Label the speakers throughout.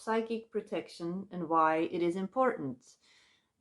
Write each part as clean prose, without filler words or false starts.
Speaker 1: psychic protection and why it is important.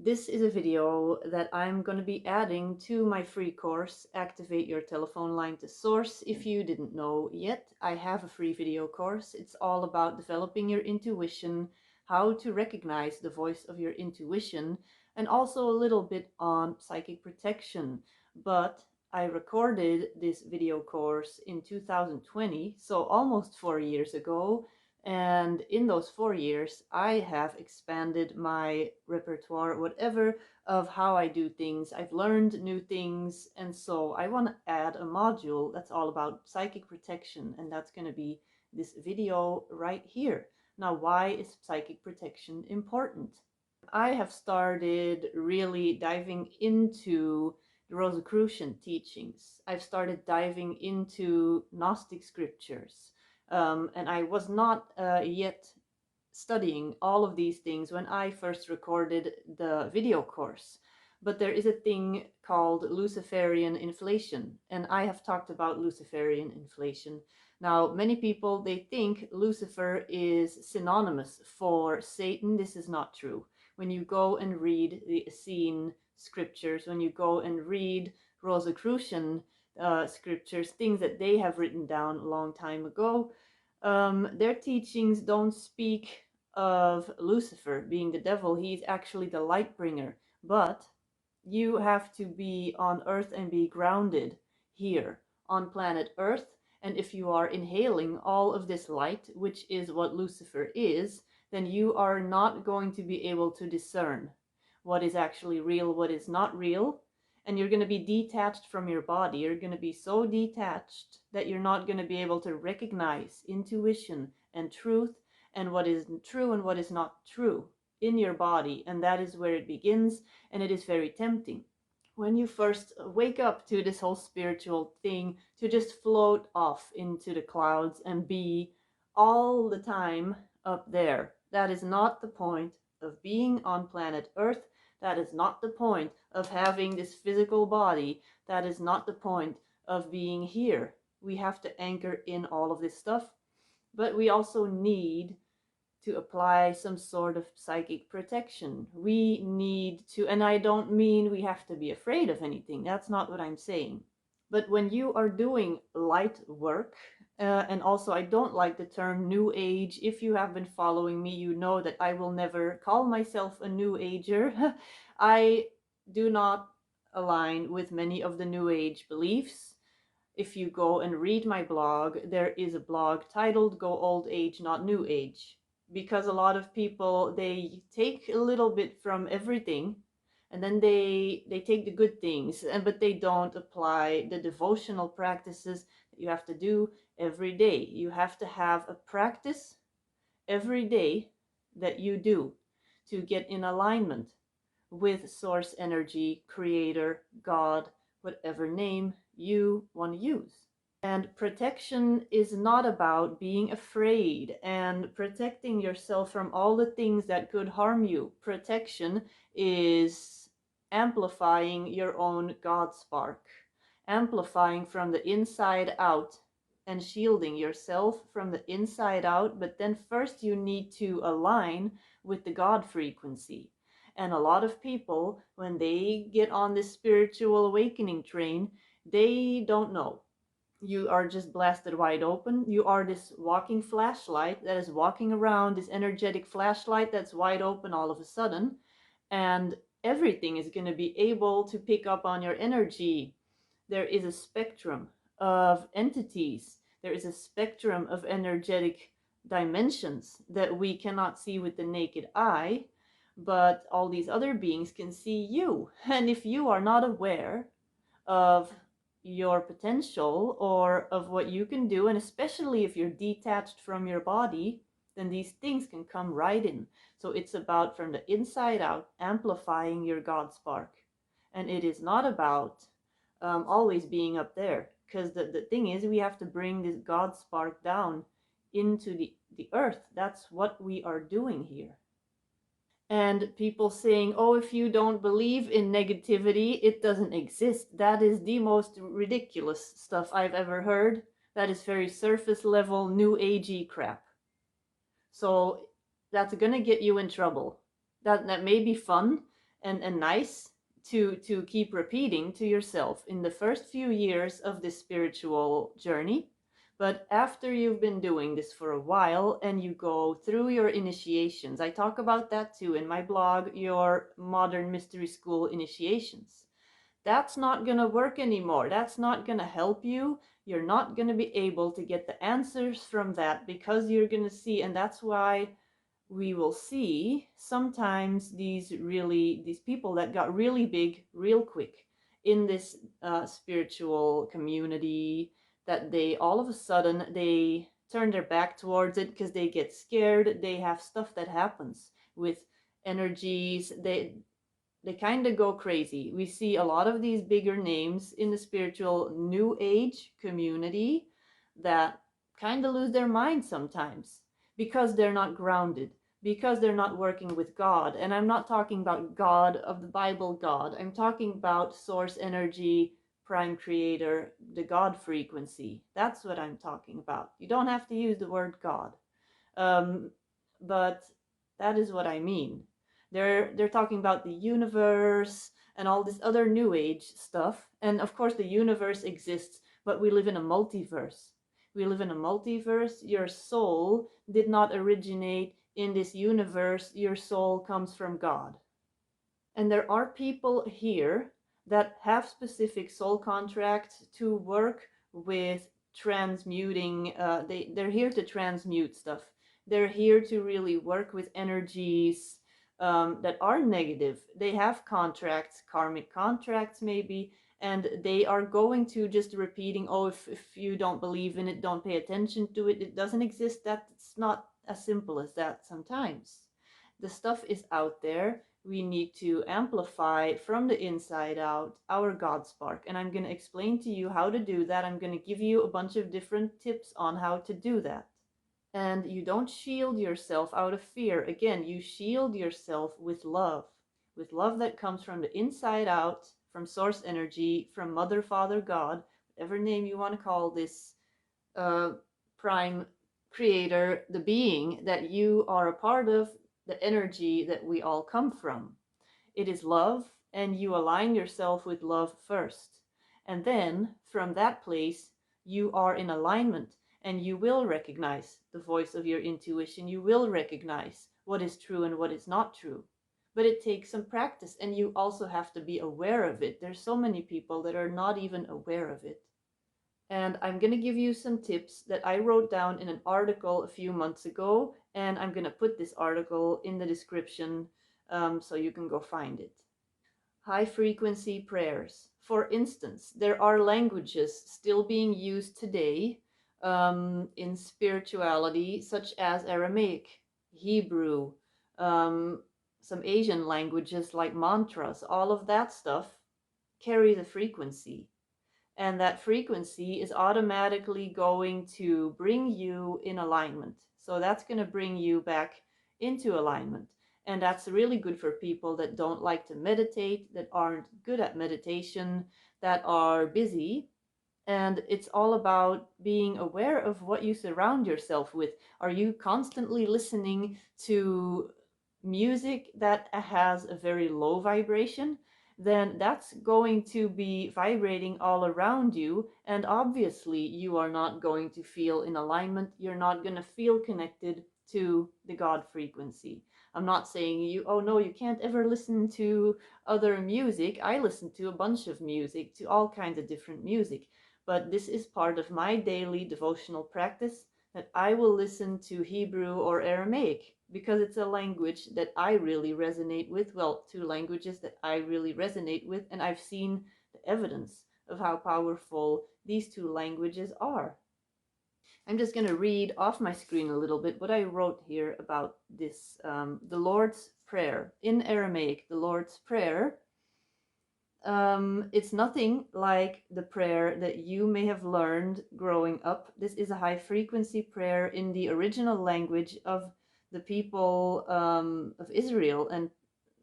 Speaker 1: This is a video that I'm going to be adding to my free course, Activate Your Telephone Line to Source. If you didn't know yet, I have a free video course. It's all about developing your intuition, how to recognize the voice of your intuition, and also a little bit on psychic protection. But I recorded this video course in 2020, so almost 4 years ago. And in those 4 years, I have expanded my repertoire, whatever, of how I do things. I've learned new things. And so I want to add a module that's all about psychic protection. And that's going to be this video right here. Now, why is psychic protection important? I have started really diving into the Rosicrucian teachings. I've started diving into Gnostic scriptures. And I was not yet studying all of these things when I first recorded the video course. But there is a thing called Luciferian inflation, and I have talked about Luciferian inflation. Now, many people, they think Lucifer is synonymous for Satan. This is not true. When you go and read the Essene scriptures, when you go and read Rosicrucian scriptures, things that they have written down a long time ago, their teachings don't speak of Lucifer being the devil. He's actually the light bringer. But you have to be on Earth and be grounded here on planet Earth. And if you are inhaling all of this light, which is what Lucifer is, then you are not going to be able to discern what is actually real, what is not real. And you're going to be detached from your body. You're going to be so detached that you're not going to be able to recognize intuition and truth and what is true and what is not true in your body. And that is where it begins, and it is very tempting. When you first wake up to this whole spiritual thing, to just float off into the clouds and be all the time up there. That is not the point of being on planet Earth. That is not the point of having this physical body. That is not the point of being here. We have to anchor in all of this stuff, but we also need to apply some sort of psychic protection. We need to, and I don't mean we have to be afraid of anything. That's not what I'm saying. But when you are doing light work, and also I don't like the term New Age. If you have been following me, you know that I will never call myself a New Ager. I do not align with many of the New Age beliefs. If you go and read my blog, there is a blog titled Go Old Age, Not New Age. Because a lot of people, they take a little bit from everything, and then they take the good things, but they don't apply the devotional practices that you have to do every day. You have to have a practice every day that you do to get in alignment with source energy, creator, God, whatever name you want to use. And protection is not about being afraid and protecting yourself from all the things that could harm you. Protection is amplifying your own God spark, amplifying from the inside out and shielding yourself from the inside out. But then first you need to align with the God frequency. And a lot of people, when they get on this spiritual awakening train, they don't know. You are just blasted wide open. You are this walking flashlight that is walking around, this energetic flashlight that's wide open all of a sudden. And everything is going to be able to pick up on your energy. There is a spectrum of entities. There is a spectrum of energetic dimensions that we cannot see with the naked eye, but all these other beings can see you. And if you are not aware of your potential or of what you can do, and especially if you're detached from your body, then these things can come right in. So it's about from the inside out amplifying your God spark. And it is not about always being up there, because the thing is, we have to bring this God spark down into the earth. That's what we are doing here. And people saying, oh, if you don't believe in negativity, it doesn't exist. That is the most ridiculous stuff I've ever heard. That is very surface level, new agey crap. So that's gonna get you in trouble. That may be fun and nice to keep repeating to yourself in the first few years of this spiritual journey. But after you've been doing this for a while and you go through your initiations, I talk about that too in my blog, your Modern Mystery School initiations. That's not going to work anymore. That's not going to help you. You're not going to be able to get the answers from that, because you're going to see, and that's why we will see sometimes these people that got really big real quick in this spiritual community, that they all of a sudden they turn their back towards it because they get scared. They have stuff that happens with energies. They kind of go crazy. We see a lot of these bigger names in the spiritual new age community that kind of lose their mind sometimes because they're not grounded, because they're not working with God. And I'm not talking about God of the Bible God. I'm talking about source energy, prime creator, the God frequency. That's what I'm talking about. You don't have to use the word God. Um, but that is what I mean. They're talking about the universe and all this other new age stuff. And of course the universe exists, but we live in a multiverse. We live in a multiverse. Your soul did not originate in this universe. Your soul comes from God. And there are people here that have specific soul contracts to work with transmuting. They're here to transmute stuff. They're here to really work with energies that are negative. They have contracts, karmic contracts maybe, and they are going to just repeating, oh, if you don't believe in it, don't pay attention to it, it doesn't exist. That's not as simple as that sometimes. The stuff is out there. We need to amplify from the inside out our God spark. And I'm going to explain to you how to do that. I'm going to give you a bunch of different tips on how to do that. And you don't shield yourself out of fear. Again, you shield yourself with love that comes from the inside out, from source energy, from Mother, Father, God, whatever name you want to call this uh, prime creator, the being that you are a part of, the energy that we all come from. It is love, and you align yourself with love first. And then from that place, you are in alignment, and you will recognize the voice of your intuition. You will recognize what is true and what is not true. But it takes some practice, and you also have to be aware of it. There's so many people that are not even aware of it. And I'm going to give you some tips that I wrote down in an article a few months ago, and I'm going to put this article in the description so you can go find it. High frequency prayers. For instance, there are languages still being used today in spirituality, such as Aramaic, Hebrew, some Asian languages like mantras. All of that stuff carries a frequency, and that frequency is automatically going to bring you in alignment. So that's going to bring you back into alignment. And that's really good for people that don't like to meditate, that aren't good at meditation, that are busy. And it's all about being aware of what you surround yourself with. Are you constantly listening to music that has a very low vibration? Then that's going to be vibrating all around you. And obviously, you are not going to feel in alignment. You're not going to feel connected to the God frequency. I'm not saying you, oh no, you can't ever listen to other music. I listen to a bunch of music, to all kinds of different music. But this is part of my daily devotional practice, that I will listen to Hebrew or Aramaic because it's a language that I really resonate with. Well, two languages that I really resonate with, and I've seen the evidence of how powerful these two languages are. I'm just going to read off my screen a little bit what I wrote here about this. The Lord's Prayer. In Aramaic, the Lord's Prayer, it's nothing like the prayer that you may have learned growing up. This is a high frequency prayer in the original language of the people of Israel. And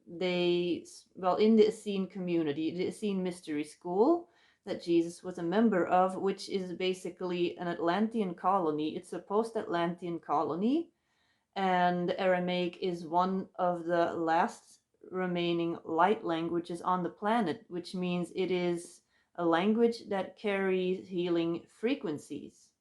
Speaker 1: they, well, in the Essene community, the Essene mystery school that Jesus was a member of, which is basically an Atlantean colony. It's a post-Atlantean colony, And Aramaic is one of the last remaining light languages on the planet, which means it is a language that carries healing frequencies.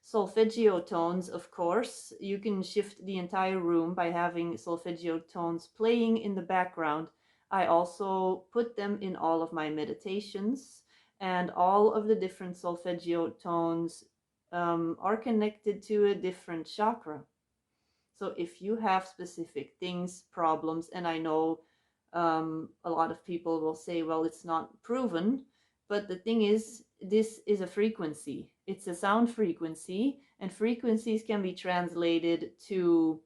Speaker 1: Solfeggio tones, of course, you can shift the entire room by having solfeggio tones playing in the background. I also put them in all of my meditations, and all of the different solfeggio tones are connected to a different chakra. So if you have specific things, problems, and I know a lot of people will say, well, it's not proven. But the thing is, this is a frequency. It's a sound frequency, and frequencies can be translated to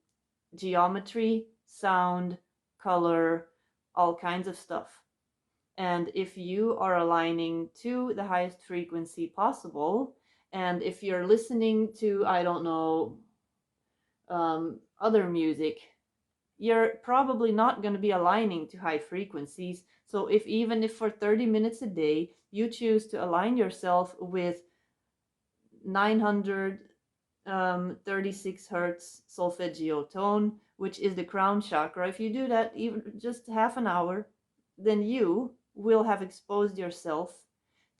Speaker 1: geometry, sound, color, all kinds of stuff. And if you are aligning to the highest frequency possible, and if you're listening to, I don't know, other music, you're probably not going to be aligning to high frequencies. So if even if for 30 minutes a day you choose to align yourself with 936 hertz solfeggio tone, which is the crown chakra, if you do that even just half an hour, then you will have exposed yourself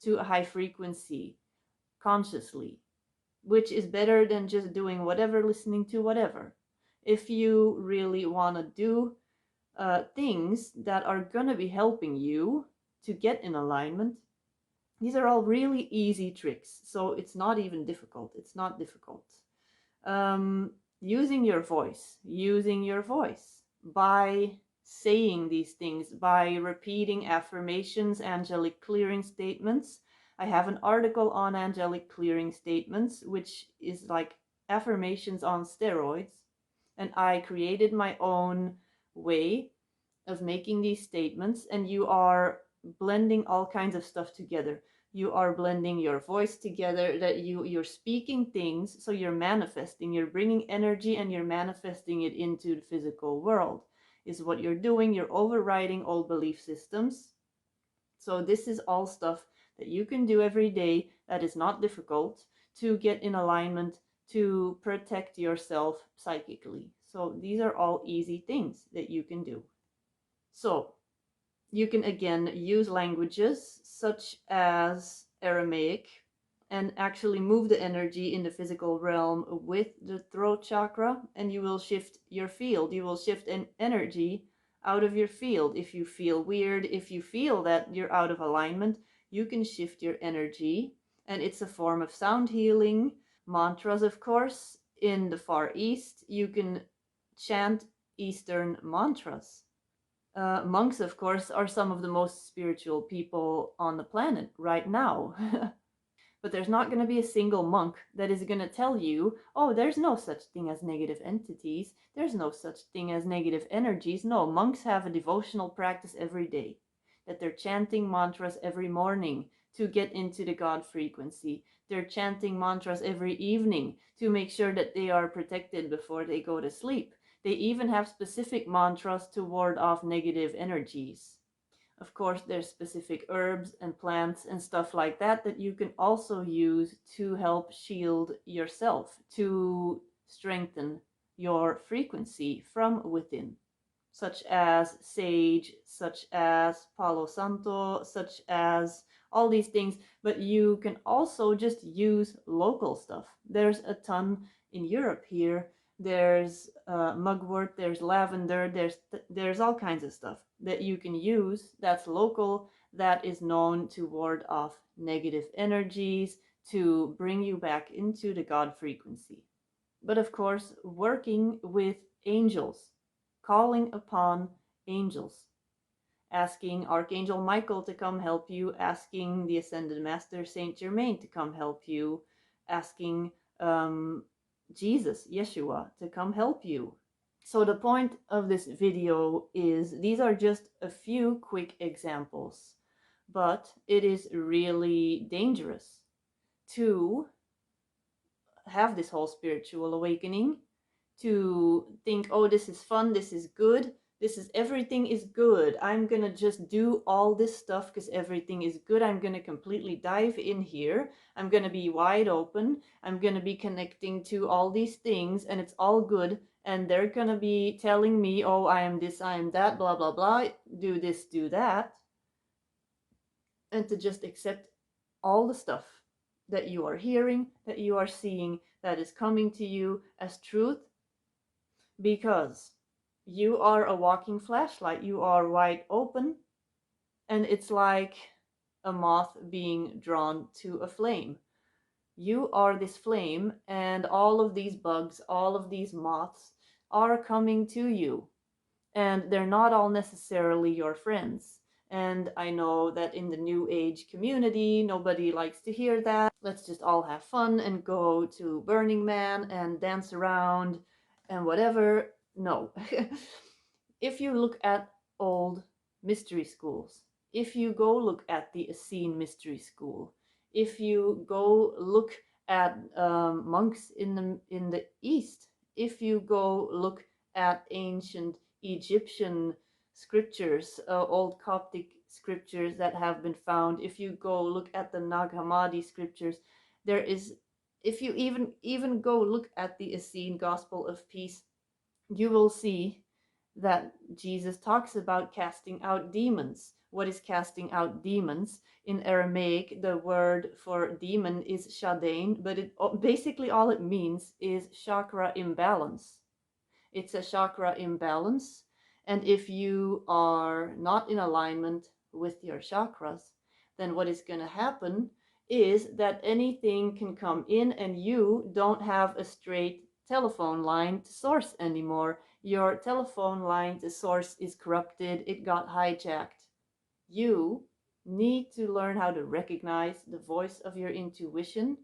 Speaker 1: to a high frequency consciously, which is better than just doing whatever, listening to whatever. If you really want to do things that are going to be helping you to get in alignment, these are all really easy tricks. So it's not even difficult. It's not difficult. Using your voice by saying these things, by repeating affirmations, angelic clearing statements. I have an article on angelic clearing statements, which is like affirmations on steroids. And I created my own way of making these statements, and you are blending all kinds of stuff together. You are blending your voice together, that you're speaking things, so you're manifesting, you're bringing energy and you're manifesting it into the physical world is what you're doing. You're overriding old belief systems. So this is all stuff that you can do every day that is not difficult to get in alignment, to protect yourself psychically. So these are all easy things that you can do. So you can again use languages such as Aramaic and actually move the energy in the physical realm with the throat chakra, and you will shift your field. You will shift an energy out of your field. If you feel weird, if you feel that you're out of alignment, you can shift your energy, and it's a form of sound healing. Mantras, of course, in the Far East, you can chant Eastern mantras. Monks, of course, are some of the most spiritual people on the planet right now. But there's not going to be a single monk that is going to tell you, oh, there's no such thing as negative entities. There's no such thing as negative energies. No, monks have a devotional practice every day, that they're chanting mantras every morning to get into the God frequency. They're chanting mantras every evening to make sure that they are protected before they go to sleep. They even have specific mantras to ward off negative energies. Of course, there's specific herbs and plants and stuff like that that you can also use to help shield yourself, to strengthen your frequency from within, such as sage, such as Palo Santo, such as all these things. But you can also just use local stuff. There's a ton in Europe here. There's mugwort, there's lavender, there's all kinds of stuff that you can use that's local, that is known to ward off negative energies, to bring you back into the God frequency. But of course, working with angels, calling upon angels, asking Archangel Michael to come help you, asking the Ascended Master Saint Germain to come help you, asking Jesus, Yeshua, to come help you. So the point of this video is, these are just a few quick examples, but it is really dangerous to have this whole spiritual awakening, to think, oh, this is fun, this is good, everything is good. I'm gonna just do all this stuff because everything is good. I'm gonna completely dive in here. I'm gonna be wide open. I'm gonna be connecting to all these things, and it's all good. and they're gonna be telling me, oh, I am this, I am that, blah, blah, blah, do this, do that, and to just accept all the stuff that you are hearing, that you are seeing, that is coming to you as truth, because you are a walking flashlight. You are wide open, and it's like a moth being drawn to a flame. You are this flame, and all of these bugs, all of these moths are coming to you, and they're not all necessarily your friends. And I know that in the New Age community, nobody likes to hear that. Let's just all have fun and go to Burning Man and dance around and whatever. No. If you look at old mystery schools, if you go look at the Essene mystery school, if you go look at monks in the East, if you go look at ancient Egyptian scriptures, old Coptic scriptures that have been found, if you go look at the Nag Hammadi scriptures, there is, if you even go look at the Essene Gospel of Peace, you will see that Jesus talks about casting out demons. What is casting out demons? In Aramaic, the word for demon is shadain, but basically all it means is chakra imbalance. It's a chakra imbalance. And if you are not in alignment with your chakras, then what is going to happen is that anything can come in, and you don't have a straight telephone line to source anymore. Your telephone line to source is corrupted, it got hijacked. You need to learn how to recognize the voice of your intuition,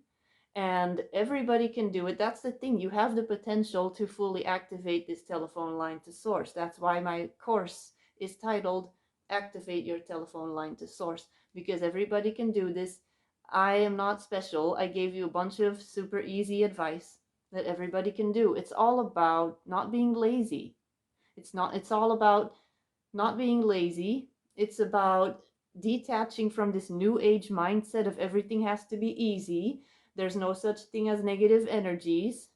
Speaker 1: and everybody can do it. That's the thing. You have the potential to fully activate this telephone line to source. That's why my course is titled Activate Your Telephone Line to Source, because everybody can do this. I am not special. I gave you a bunch of super easy advice that everybody can do. It's all about not being lazy. It's all about not being lazy. It's about detaching from this new age mindset of everything has to be easy. There's no such thing as negative energies.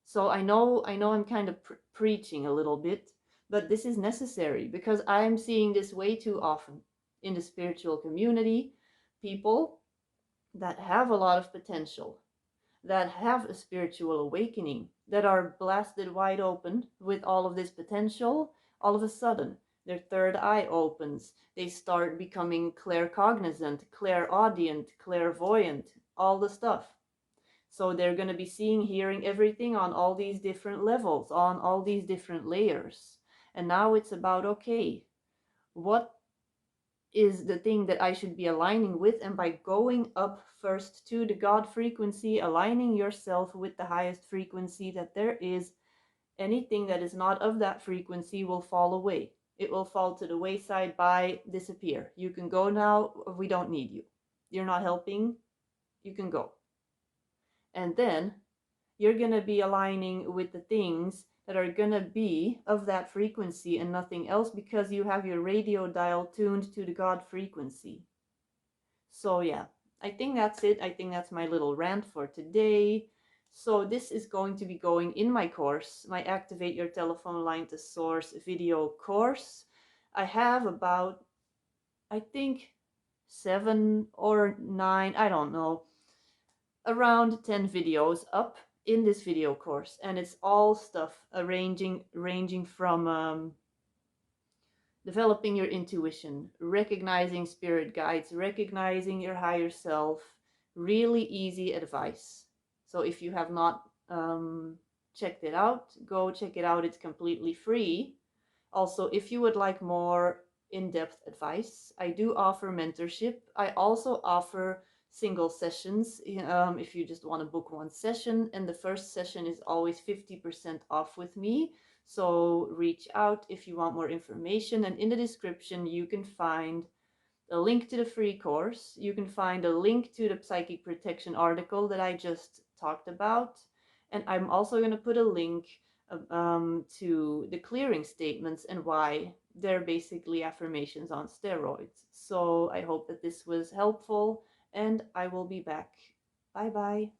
Speaker 1: So I know I'm kind of preaching a little bit, but this is necessary because I'm seeing this way too often in the spiritual community. People that have a lot of potential, that have a spiritual awakening, that are blasted wide open with all of this potential, all of a sudden their third eye opens. They start becoming claircognizant, clairaudient, clairvoyant, all the stuff. So they're going to be seeing, hearing everything on all these different levels, on all these different layers. And now it's about, okay, what is the thing that I should be aligning with? And by going up first to the God frequency, aligning yourself with the highest frequency that there is, anything that is not of that frequency will fall away. It will fall to the wayside, by disappear. You can go now, we don't need you. You're not helping, you can go. And then you're going to be aligning with the things that are going to be of that frequency and nothing else, because you have your radio dial tuned to the God frequency. So yeah, I think that's it. I think that's my little rant for today. So this is going to be going in my course, my Activate Your Telephone Line to Source video course. I have about, I think, 7 or 9, I don't know, around 10 videos up in this video course, and it's all stuff ranging from developing your intuition, recognizing spirit guides, recognizing your higher self. Really easy advice. So if you have not checked it out, go check it out. It's completely free. Also, if you would like more in-depth advice, I do offer mentorship. I also offer single sessions if you just want to book one session, and the first session is always 50% off with me. So reach out if you want more information, and in the description you can find a link to the free course. You can find a link to the psychic protection article that I just talked about, and I'm also going to put a link to the clearing statements and why they're basically affirmations on steroids. So I hope that this was helpful, and I will be back. Bye bye.